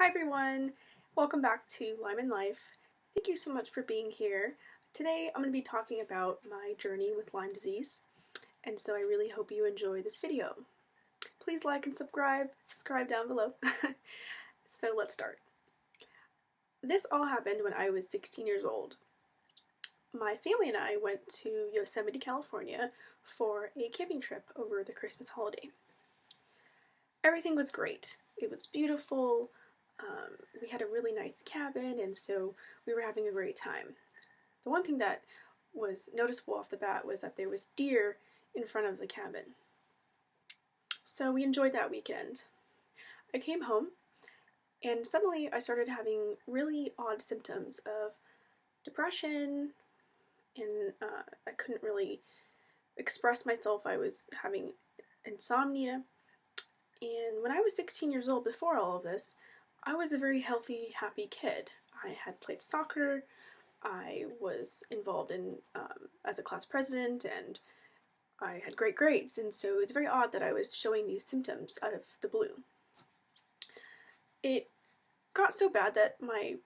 Hi everyone! Welcome back to Lyme and Life. Thank you so much for being here. Today I'm going to be talking about my journey with Lyme disease, and so I really hope you enjoy this video. Please like and subscribe down below. So let's start. This all happened when I was 16 years old. My family and I went to Yosemite, California for a camping trip over the Christmas holiday. Everything was great. It was beautiful. We had a really nice cabin, and so we were having a great time. The one thing that was noticeable off the bat was that there was deer in front of the cabin. So we enjoyed that weekend. I came home, and suddenly I started having really odd symptoms of depression, and I couldn't really express myself. I was having insomnia. And when I was 16 years old, before all of this, I was a very healthy, happy kid. I had played soccer, I was involved in as a class president, and I had great grades, and so it's very odd that I was showing these symptoms out of the blue. It got so bad that my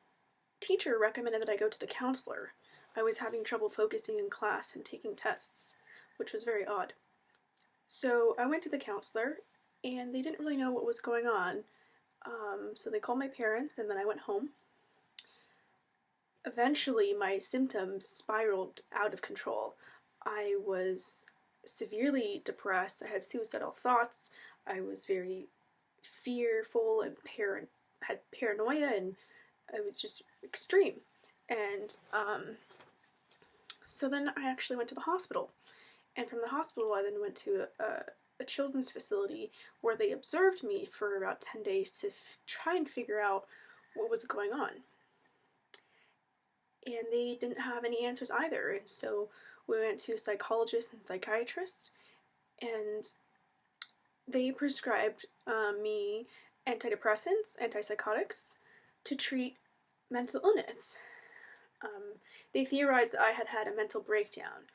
teacher recommended that I go to the counselor. I was having trouble focusing in class and taking tests, which was very odd. So I went to the counselor, and they didn't really know what was going on. So they called my parents, and then I went home. Eventually, my symptoms spiraled out of control. I was severely depressed. I had suicidal thoughts. I was very fearful and had paranoia, and I was just extreme. And so then I actually went to the hospital. And from the hospital, I then went to a children's facility where they observed me for about 10 days to try and figure out what was going on. And they didn't have any answers either, and so we went to psychologists and psychiatrists, and they prescribed me antidepressants, antipsychotics, to treat mental illness. They theorized that I had had a mental breakdown,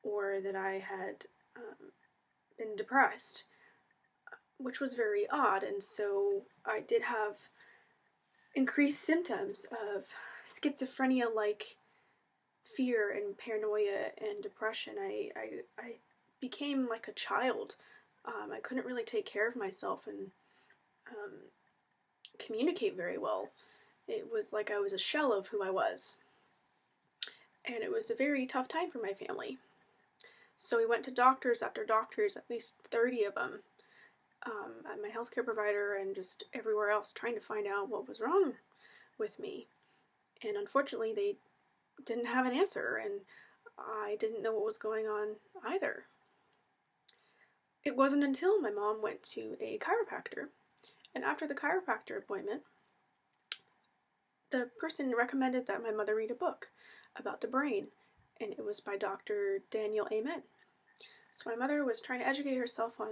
or that I had been depressed, which was very odd, and so I did have increased symptoms of schizophrenia-like fear and paranoia and depression. I became like a child. I couldn't really take care of myself and communicate very well. It was like I was a shell of who I was. And it was a very tough time for my family. So we went to doctors after doctors, at least 30 of them, at my healthcare provider and just everywhere else, trying to find out what was wrong with me. And unfortunately, they didn't have an answer, and I didn't know what was going on either. It wasn't until my mom went to a chiropractor, and after the chiropractor appointment, the person recommended that my mother read a book about the brain, and it was by Dr. Daniel Amen. So my mother was trying to educate herself on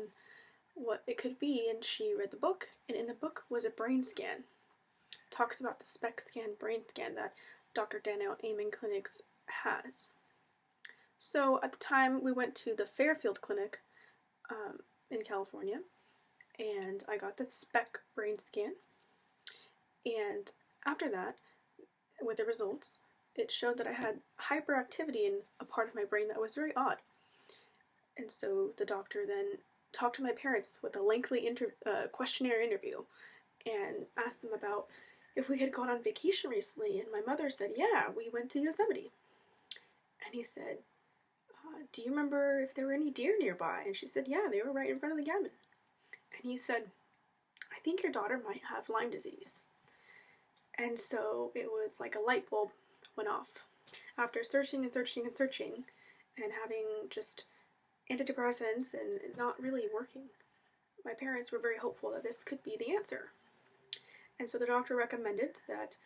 what it could be, and she read the book, and in the book was a brain scan. It talks about the SPECT scan brain scan that Dr. Daniel Amen Clinics has. So at the time, we went to the Fairfield Clinic in California, and I got the SPECT brain scan, and after that, with the results, it showed that I had hyperactivity in a part of my brain that was very odd. And so the doctor then talked to my parents with a lengthy questionnaire interview and asked them about if we had gone on vacation recently. And my mother said, yeah, we went to Yosemite. And he said, do you remember if there were any deer nearby? And she said, yeah, they were right in front of the cabin. And he said, I think your daughter might have Lyme disease. And so it was like a light bulb went off. After searching and searching and searching, and having just antidepressants and not really working, my parents were very hopeful that this could be the answer. And so the doctor recommended that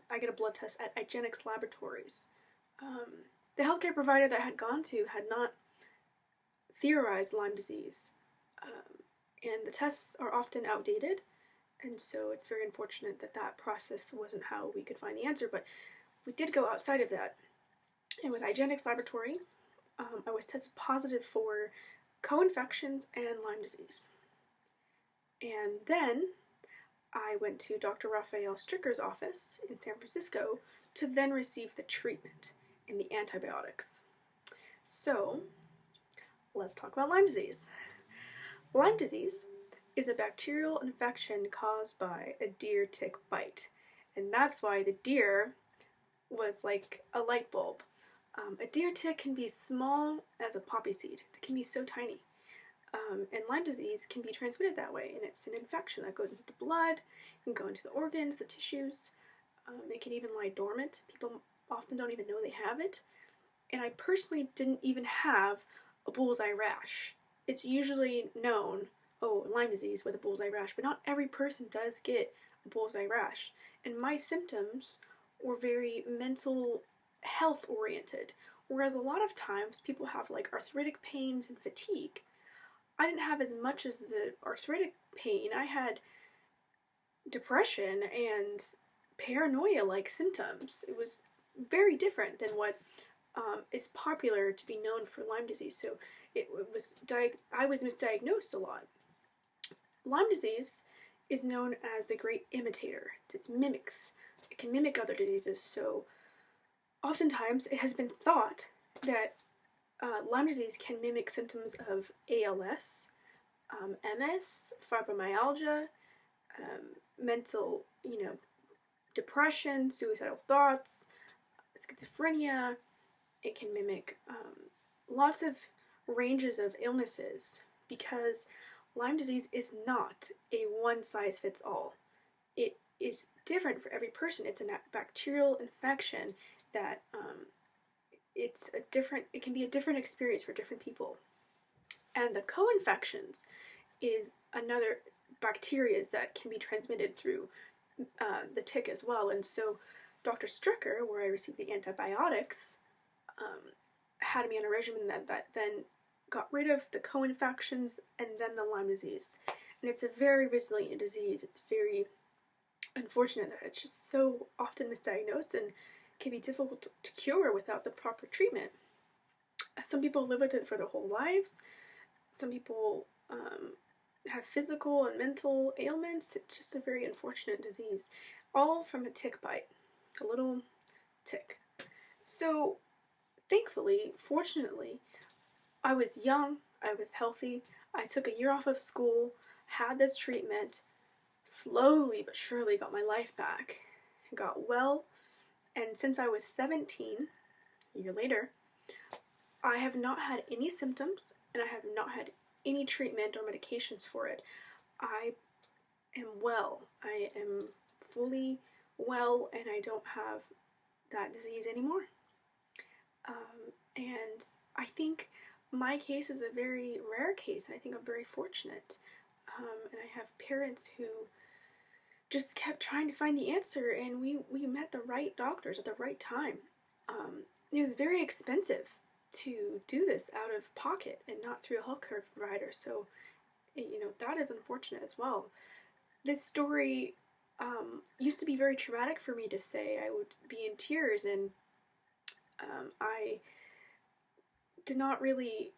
I get a blood test at IGeneX Laboratories. The healthcare provider that I had gone to had not theorized Lyme disease, and the tests are often outdated, and so it's very unfortunate that that process wasn't how we could find the answer, but we did go outside of that. And with IGeneX Laboratory, I was tested positive for co-infections and Lyme disease. And then I went to Dr. Raphael Stricker's office in San Francisco to then receive the treatment and the antibiotics. So, let's talk about Lyme disease. Lyme disease is a bacterial infection caused by a deer tick bite. And that's why the deer was like a light bulb. A deer tick can be small as a poppy seed. It can be so tiny. And Lyme disease can be transmitted that way, and it's an infection that goes into the blood, can go into the organs, the tissues. It can even lie dormant. People often don't even know they have it. And I personally didn't even have a bullseye rash. It's usually known, oh, Lyme disease with a bullseye rash, but not every person does get a bullseye rash. And my symptoms were very mental health oriented, whereas a lot of times people have like arthritic pains and fatigue. I didn't have as much as the arthritic pain. I had depression and paranoia-like symptoms. It was very different than what is popular to be known for Lyme disease. So I was misdiagnosed a lot. Lyme disease is known as the great imitator. It mimics. It can mimic other diseases. So oftentimes it has been thought that Lyme disease can mimic symptoms of ALS, MS, fibromyalgia, mental, depression, suicidal thoughts, schizophrenia. It can mimic lots of ranges of illnesses because Lyme disease is not a one-size-fits-all. It is different for every person. It's a bacterial infection that it can be a different experience for different people. And the co-infections is another bacteria that can be transmitted through the tick as well. And so Dr. Stricker, where I received the antibiotics, had me on a regimen that then got rid of the co-infections and then the Lyme disease. And it's a very resilient disease. It's very unfortunate that it's just so often misdiagnosed and can be difficult to cure without the proper treatment. Some people live with it for their whole lives. Some people have physical and mental ailments. It's just a very unfortunate disease, all from a tick bite, a little tick. So thankfully, fortunately, I was young, I was healthy, I took a year off of school, had this treatment, slowly but surely got my life back, got well. And since I was 17, a year later, I have not had any symptoms, and I have not had any treatment or medications for it. I am well. I am fully well, and I don't have that disease anymore. And I think my case is a very rare case, and I think I'm very fortunate. And I have parents who just kept trying to find the answer, and we met the right doctors at the right time. It was very expensive to do this out of pocket and not through a healthcare provider, so that is unfortunate as well. This story used to be very traumatic for me to say. I would be in tears, and I did not really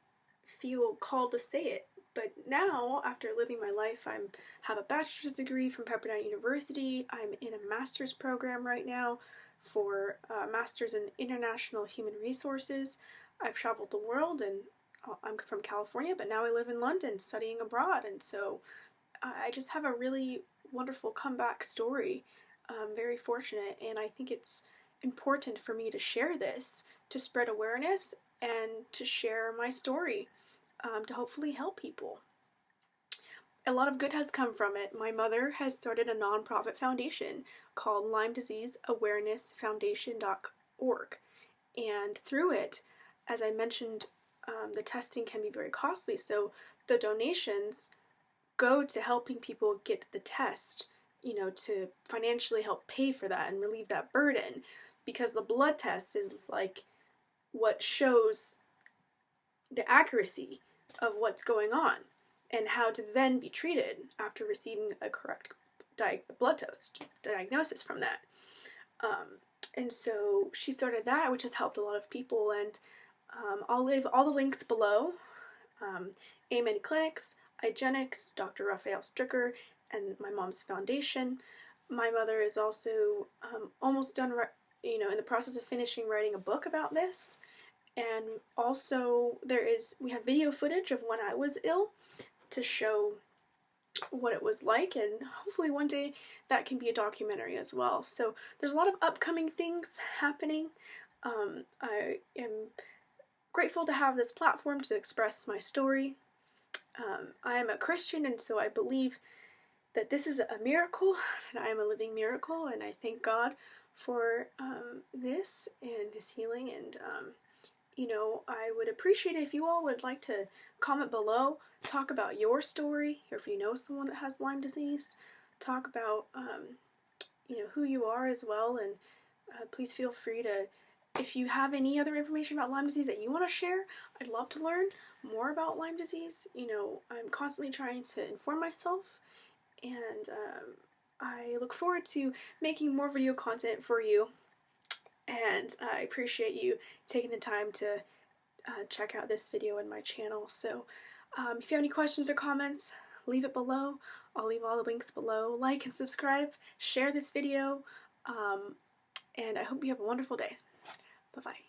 feel called to say it. But now, after living my life, I have a bachelor's degree from Pepperdine University. I'm in a master's program right now for master's in international human resources. I've traveled the world, and I'm from California, but now I live in London studying abroad. And so I just have a really wonderful comeback story. I'm very fortunate, and I think it's important for me to share this, to spread awareness, and to share my story. To hopefully help people. A lot of good has come from it. My mother has started a nonprofit foundation called Lyme Disease Awareness Foundation.org. And through it, as I mentioned, the testing can be very costly, so the donations go to helping people get the test, to financially help pay for that and relieve that burden, because the blood test is like what shows the accuracy of what's going on and how to then be treated after receiving a correct blood test diagnosis from that. And so she started that, which has helped a lot of people, and I'll leave all the links below. Amen Clinics, IGenics, Dr. Raphael Stricker, and my mom's foundation. My mother is also almost done, in the process of finishing writing a book about this. And also we have video footage of when I was ill to show what it was like, and hopefully one day that can be a documentary as well. So there's a lot of upcoming things happening. I am grateful to have this platform to express my story. I am a Christian, and so I believe that this is a miracle, that I am a living miracle, and I thank God for this and His healing. And I would appreciate it if you all would like to comment below, talk about your story, or if you know someone that has Lyme disease, talk about who you are as well. And please feel free to, if you have any other information about Lyme disease that you want to share, I'd love to learn more about Lyme disease. I'm constantly trying to inform myself, and I look forward to making more video content for you. And I appreciate you taking the time to check out this video in my channel. So if you have any questions or comments, leave it below. I'll leave all the links below. Like and subscribe, share this video, and I hope you have a wonderful day. Bye-bye.